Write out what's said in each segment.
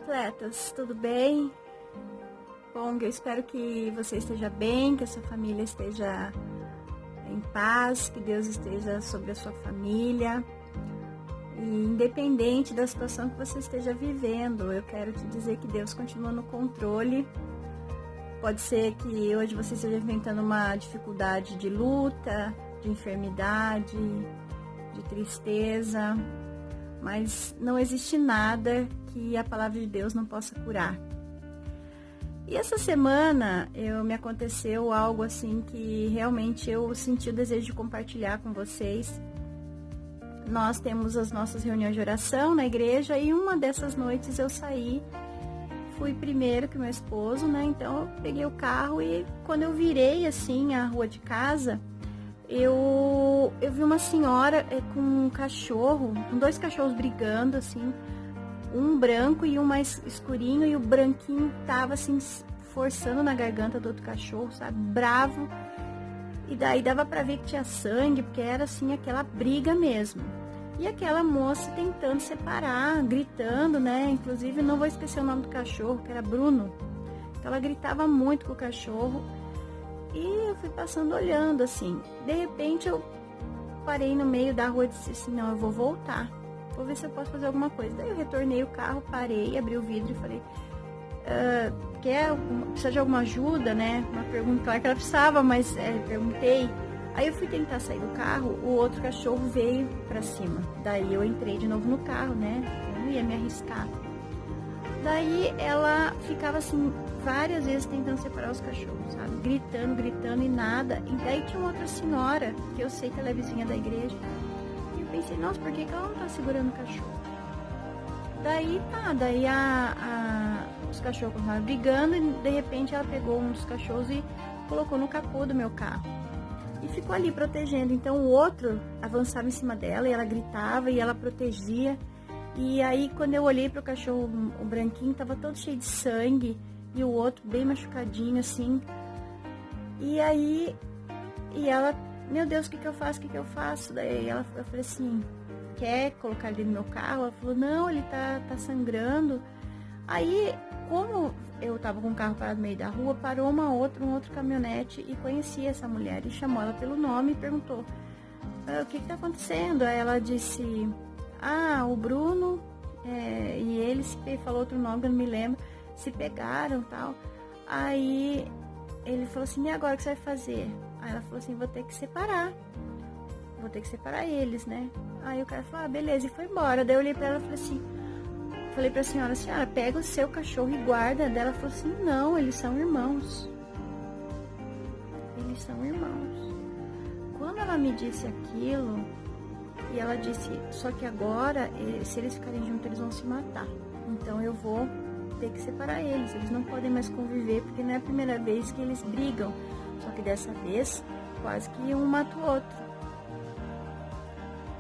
atletas, tudo bem? Bom, eu espero que você esteja bem, que a sua família esteja em paz, que Deus esteja sobre a sua família. E independente da situação que você esteja vivendo, eu quero te dizer que Deus continua no controle. Pode ser que hoje você esteja enfrentando uma dificuldade de luta, de enfermidade, de tristeza, mas não existe nada que a palavra de Deus não possa curar. E essa semana me aconteceu algo assim que realmente eu senti o desejo de compartilhar com vocês. Nós temos as nossas reuniões de oração na igreja e uma dessas noites eu fui primeiro que meu esposo, né? Então eu peguei o carro e quando eu virei assim a rua de casa, eu vi uma senhora com um cachorro, com dois cachorros brigando assim, um branco e um mais escurinho, e o branquinho tava assim forçando na garganta do outro cachorro, sabe, bravo. E daí dava pra ver que tinha sangue, porque era assim aquela briga mesmo. E aquela moça tentando separar, gritando, né? Inclusive não vou esquecer o nome do cachorro, que era Bruno. Então ela gritava muito com o cachorro. E eu fui passando olhando assim. De repente eu parei no meio da rua e disse assim, não, eu vou voltar. Vou ver se eu posso fazer alguma coisa. Daí eu retornei o carro, parei, abri o vidro e falei, precisa de alguma ajuda, né? Uma pergunta, claro que ela precisava, mas perguntei. Aí eu fui tentar sair do carro, o outro cachorro veio pra cima. Daí eu entrei de novo no carro, né? Eu não ia me arriscar. Daí ela ficava assim, várias vezes tentando separar os cachorros, sabe? Gritando e nada. E daí tinha uma outra senhora, que eu sei que ela é vizinha da igreja. E eu pensei, nossa, por que ela não tá segurando o cachorro? Daí os cachorros continuaram brigando e de repente ela pegou um dos cachorros e colocou no capô do meu carro. E ficou ali protegendo. Então o outro avançava em cima dela e ela gritava e ela protegia. E aí quando eu olhei pro cachorro, o branquinho tava todo cheio de sangue e o outro bem machucadinho assim. E ela, meu Deus, o que eu faço? Daí eu falei assim, quer colocar ele no meu carro? Ela falou, não, ele tá sangrando. Aí, como eu tava com o carro parado no meio da rua, parou um outro caminhonete e conhecia essa mulher e chamou ela pelo nome e perguntou, o que tá acontecendo? Aí ela disse, o Bruno e ele falou outro nome, eu não me lembro, se pegaram e tal. Aí ele falou assim, e agora o que você vai fazer? Aí ela falou assim, vou ter que separar eles, né? Aí o cara falou, beleza, e foi embora. Daí eu olhei pra ela e falei pra senhora, pega o seu cachorro e guarda. Daí ela falou assim, não, eles são irmãos. Quando ela me disse aquilo, e ela disse, só que agora, se eles ficarem juntos, eles vão se matar. Então eu vou ter que separar eles. Eles não podem mais conviver, porque não é a primeira vez que eles brigam. Só que dessa vez, quase que um mata o outro.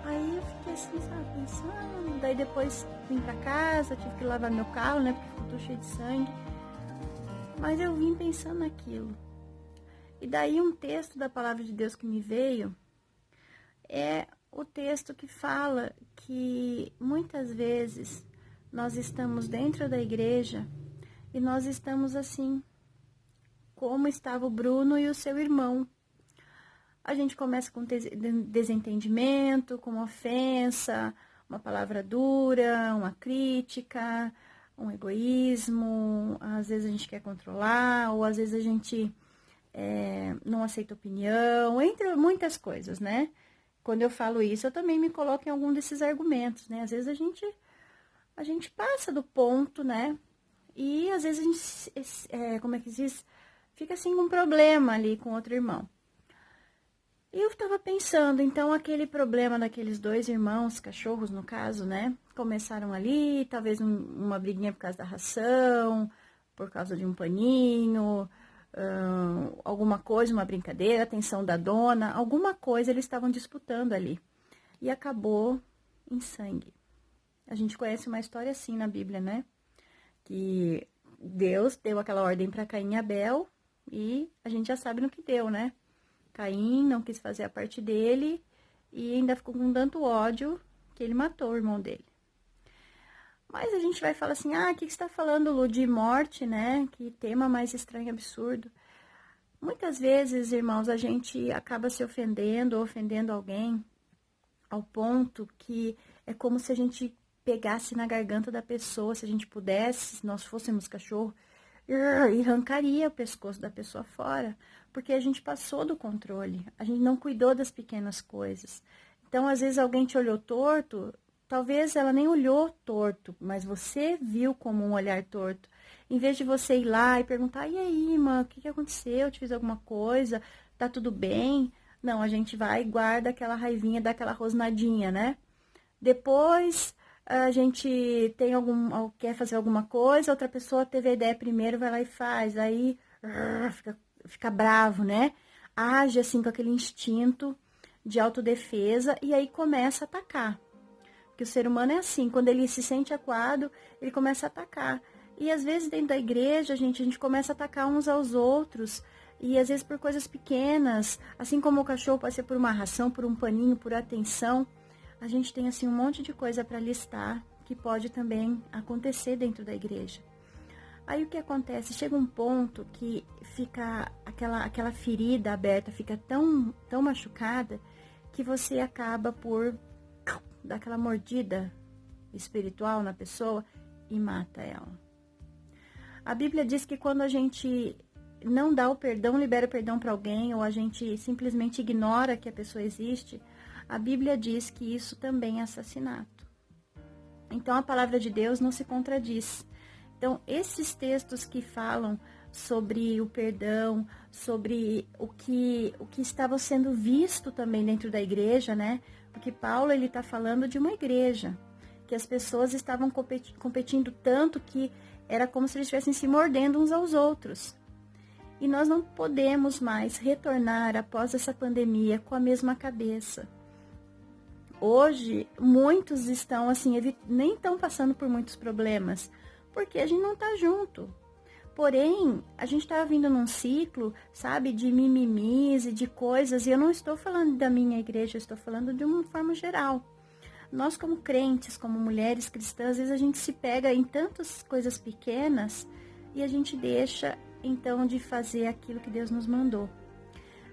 Aí eu fiquei assim, pensando. Daí depois vim pra casa, tive que lavar meu carro, né? Porque ficou tudo cheio de sangue. Mas eu vim pensando naquilo. E daí um texto da palavra de Deus que me veio é o texto que fala que muitas vezes nós estamos dentro da igreja e nós estamos assim, como estava o Bruno e o seu irmão. A gente começa com desentendimento, com ofensa, uma palavra dura, uma crítica, um egoísmo. Às vezes a gente quer controlar, ou às vezes a gente não aceita opinião, entre muitas coisas, né? Quando eu falo isso, eu também me coloco em algum desses argumentos, né? Às vezes a gente passa do ponto, né? E às vezes a gente, fica assim com um problema ali com outro irmão. E eu tava pensando, então aquele problema daqueles dois irmãos, cachorros no caso, né? Começaram ali, talvez uma briguinha por causa da ração, por causa de um paninho, alguma coisa, uma brincadeira, atenção da dona, alguma coisa eles estavam disputando ali. E acabou em sangue. A gente conhece uma história assim na Bíblia, né? Que Deus deu aquela ordem para Caim e Abel e a gente já sabe no que deu, né? Caim não quis fazer a parte dele e ainda ficou com tanto ódio que ele matou o irmão dele. Mas a gente vai falar assim, o que você está falando, Lu, de morte, né? Que tema mais estranho e absurdo. Muitas vezes, irmãos, a gente acaba se ofendendo ou ofendendo alguém ao ponto que é como se a gente pegasse na garganta da pessoa, se a gente pudesse, se nós fôssemos cachorro, e arrancaria o pescoço da pessoa fora, porque a gente passou do controle, a gente não cuidou das pequenas coisas. Então, às vezes, alguém te olhou torto, talvez ela nem olhou torto, mas você viu como um olhar torto. Em vez de você ir lá e perguntar, e aí, irmã, o que aconteceu? Eu te fiz alguma coisa? Tá tudo bem? Não, a gente vai e guarda aquela raivinha, dá aquela rosnadinha, né? Depois a gente tem quer fazer alguma coisa, outra pessoa teve a ideia primeiro, vai lá e faz. Aí fica bravo, né? Age assim com aquele instinto de autodefesa e aí começa a atacar. Porque o ser humano é assim, quando ele se sente acuado, ele começa a atacar. E às vezes dentro da igreja, a gente começa a atacar uns aos outros. E às vezes por coisas pequenas, assim como o cachorro pode ser por uma ração, por um paninho, por atenção. A gente tem assim um monte de coisa para listar que pode também acontecer dentro da igreja. Aí o que acontece? Chega um ponto que fica aquela ferida aberta, fica tão machucada que você acaba por dar aquela mordida espiritual na pessoa e mata ela. A Bíblia diz que quando a gente não dá o perdão, libera o perdão para alguém, ou a gente simplesmente ignora que a pessoa existe, a Bíblia diz que isso também é assassinato. Então, a palavra de Deus não se contradiz. Então, esses textos que falam sobre o perdão, sobre o que estava sendo visto também dentro da igreja, né? Porque Paulo, ele está falando de uma igreja, que as pessoas estavam competindo tanto que era como se eles estivessem se mordendo uns aos outros. E nós não podemos mais retornar após essa pandemia com a mesma cabeça. Hoje, muitos estão assim, nem estão passando por muitos problemas, porque a gente não está junto. Porém, a gente está vindo num ciclo, sabe, de mimimis e de coisas, e eu não estou falando da minha igreja, eu estou falando de uma forma geral. Nós, como crentes, como mulheres cristãs, às vezes a gente se pega em tantas coisas pequenas e a gente deixa, então, de fazer aquilo que Deus nos mandou.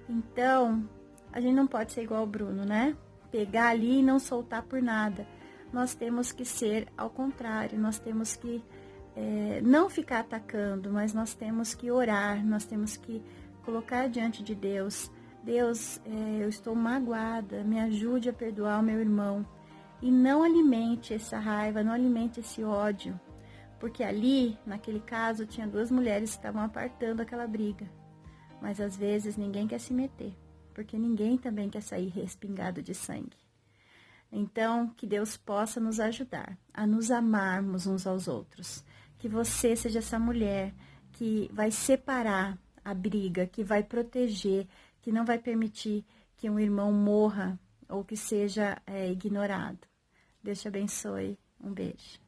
Então, a gente não pode ser igual ao Bruno, né? Pegar ali e não soltar por nada. Nós temos que ser ao contrário, nós temos que não ficar atacando, mas nós temos que orar, nós temos que colocar diante de Deus. Deus, eu estou magoada, me ajude a perdoar o meu irmão. E não alimente essa raiva, não alimente esse ódio. Porque ali, naquele caso, tinha duas mulheres que estavam apartando aquela briga. Mas às vezes ninguém quer se meter, porque ninguém também quer sair respingado de sangue. Então, que Deus possa nos ajudar a nos amarmos uns aos outros. Que você seja essa mulher que vai separar a briga, que vai proteger, que não vai permitir que um irmão morra ou que seja ignorado. Deus te abençoe. Um beijo.